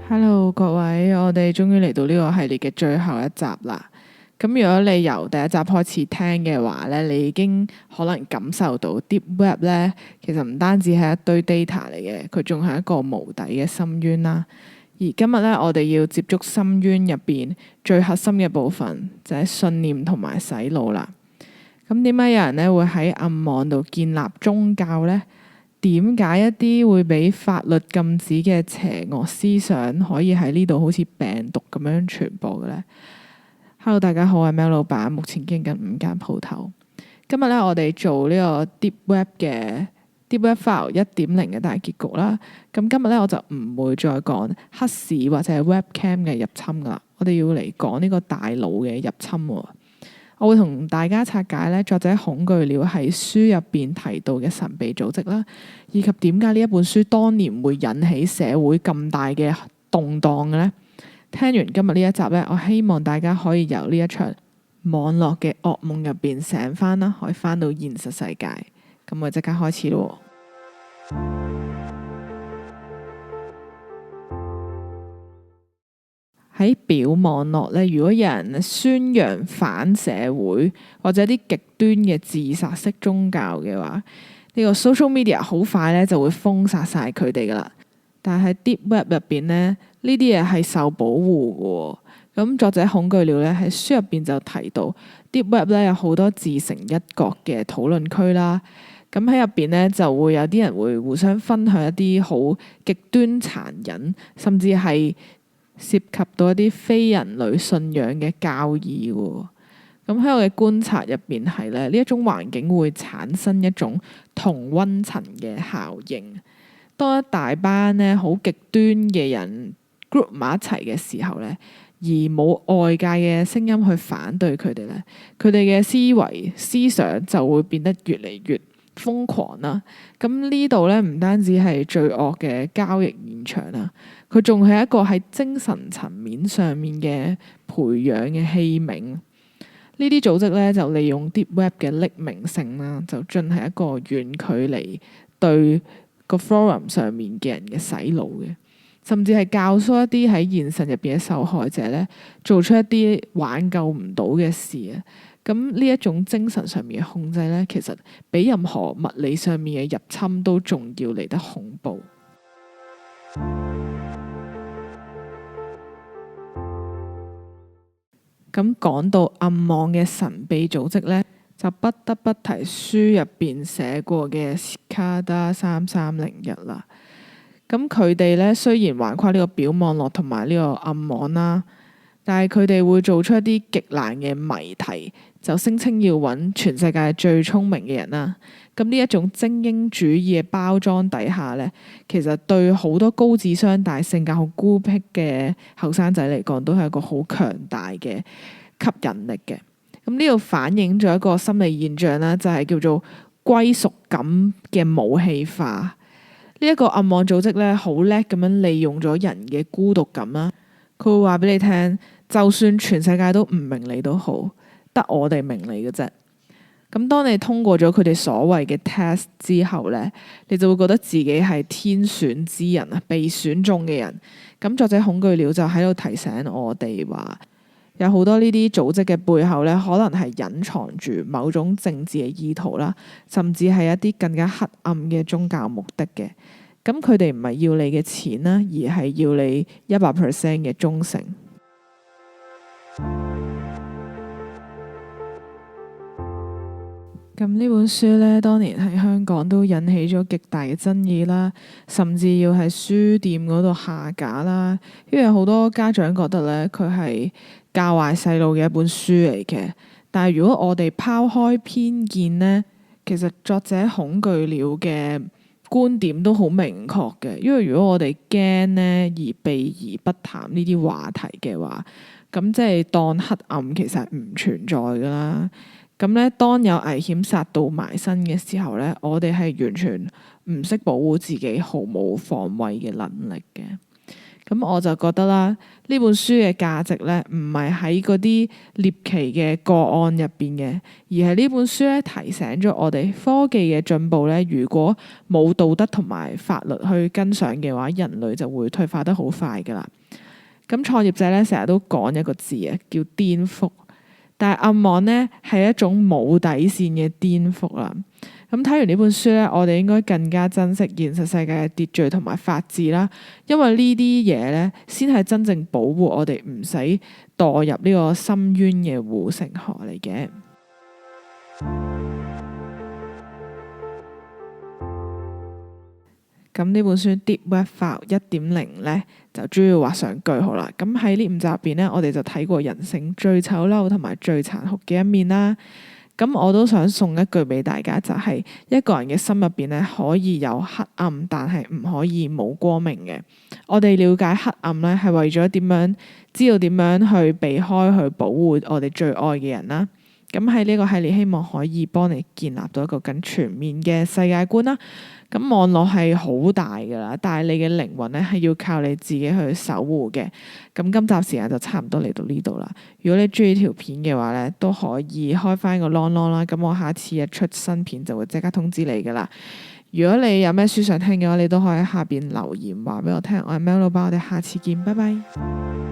Hello，各位，我哋終於嚟到呢個系列嘅最後一集啦。咁如果你由第一集開始聽嘅話咧，你已經可能感受到 Deep Web 咧，其實唔單止係一堆 data 嚟嘅，佢仲係一個無底嘅深淵啦。而今日咧，我哋要接觸深淵入邊最核心嘅部分，就係信念同埋洗腦啦。咁點解有人咧會喺暗網度建立宗教呢？點解一啲會俾法律禁止嘅邪惡思想可以喺呢度好似病毒咁樣傳播嘅呢？ Hello， 大家好，我係喵老闆，目前經營緊5間鋪頭。今日咧，我哋做呢個 Deep Web 嘅 Deep Web File 1.0嘅大結局啦。咁今日咧，我就唔會再講黑市或者係 Webcam 嘅入侵噶啦，我哋要嚟講呢個大腦嘅入侵喎。我會同大家拆解咧作者恐懼了喺書入邊提到嘅神秘組織啦，以及點解呢一本書當年會引起社會咁大嘅動盪嘅呢？聽完今日呢一集咧，我希望大家可以由呢一場網絡嘅噩夢入邊醒翻啦，可以翻到現實世界。咁我即刻開始咯。喺表網絡咧，如果有人宣揚反社會或者啲極端嘅自殺式宗教嘅話，呢個 social media 好快咧就會封殺晒佢哋噶啦。但係 Deep Web 入邊咧，呢啲嘢係受保護嘅。咁作者恐懼了咧喺書入邊就提到 Deep Web 咧有好多自成一角嘅討論區啦。咁喺入邊咧就會有啲人會互相分享一啲好極端殘忍，甚至係涉及到一啲非人類信仰嘅教義喎。咁喺我嘅觀察入邊係咧，呢一種環境會產生一種同溫層嘅效應。當一大班咧好極端嘅人 group 埋一齊嘅時候咧，而冇外界嘅聲音去反對佢哋咧，佢哋嘅思維思想就會變得越嚟越瘋狂啦。咁呢度咧唔單止係罪惡嘅交易現場啦，佢仲係一個喺精神層面上面嘅培養嘅器皿。呢啲組織咧就利用 Deep Web 嘅匿名性啦，就進行一個遠距離對個 forum 上面嘅人嘅洗腦嘅，甚至係教唆一啲喺現實入邊嘅受害者咧，做出一啲挽救唔到嘅事啊！咁呢一種精神上面嘅控制咧，其實比任何物理上面嘅入侵都仲要嚟得恐怖。咁講到暗網嘅神秘組織咧，就不得不提書入邊寫過嘅 Cicada 3301啦。咁佢哋咧雖然橫跨呢個表網絡同埋呢個暗網啦，但係佢哋會做出一啲極難嘅謎題，就聲稱要揾全世界最聰明嘅人啦。咁呢一種精英主義嘅包裝底下咧，其實對好多高智商但係性格好孤僻嘅後生仔嚟講，都係一個好強大嘅吸引力嘅。咁呢度反映咗一個心理現象啦，就係叫做歸屬感嘅武器化。呢一個暗網組織咧，好叻咁樣利用咗人嘅孤獨感啦。佢會話俾你聽，就算全世界都唔明你都好，得我哋明你嘅啫。咁當你通過咗佢哋所謂嘅 test 之後咧，你就會覺得自己係天選之人啊，被選中嘅人。咁作者恐懼了就喺度提醒我哋話，有好多呢啲組織嘅背後咧，可能係隱藏住某種政治嘅意圖啦，甚至係一啲更加黑暗嘅宗教目的嘅。咁佢哋唔係要你嘅錢啦，而係要你100% 嘅忠誠。咁呢本書咧，當年喺香港都引起咗極大嘅爭議啦，甚至要喺書店嗰度下架啦，因為好多家長覺得咧，佢係教壞細路嘅一本書嚟嘅。但係如果我哋拋開偏見咧，其實作者恐懼了嘅觀點都好明確嘅。因為如果我哋驚咧而避而不談呢啲話題嘅話，咁即係當黑暗其實唔存在噶啦。咁咧，當有危險殺到埋身嘅時候咧，我哋係完全唔識保護自己，毫無防衛嘅能力嘅。咁我就覺得啦，呢本書嘅價值咧，唔係喺嗰啲獵奇嘅個案入邊嘅，而係呢本書咧提醒咗我哋科技嘅進步咧，如果冇道德同埋法律去跟上嘅話，人類就會退化得好快噶啦。咁創業者咧成日都講一個字啊，叫顛覆，但係暗網咧係一種冇底線嘅顛覆啦。咁睇完呢本書咧，我哋應該更加珍惜現實世界嘅秩序同埋法治啦，因為呢啲嘢咧，先係真正保護我哋唔使墮入呢個深淵嘅護城河嚟嘅。咁呢本書 Deep Web 1.0咧，就主要畫上句號啦。咁喺呢5集入邊咧，我哋就睇過人性最醜陋同埋最殘酷嘅一面啦。咁我都想送一句俾大家，就係一個人嘅心入邊咧，可以有黑暗，但係唔可以冇光明嘅。我哋了解黑暗咧，係為咗點樣知道點樣去避開去保護我哋最愛嘅人啦。咁喺呢個系列，希望可以幫你建立到一個更全面嘅世界觀啦。咁網絡係好大㗎啦，但係你嘅靈魂咧係要靠你自己去守護嘅。咁今集時間就差唔多嚟到呢度啦。如果你中意條片嘅話咧，都可以開翻個 long 啦。咁我下次一出新片就會即刻通知你㗎啦。如果你有咩書想聽嘅話，你都可以喺下邊留言話俾我聽。我係 Mel 老闆，我哋下次見，拜拜。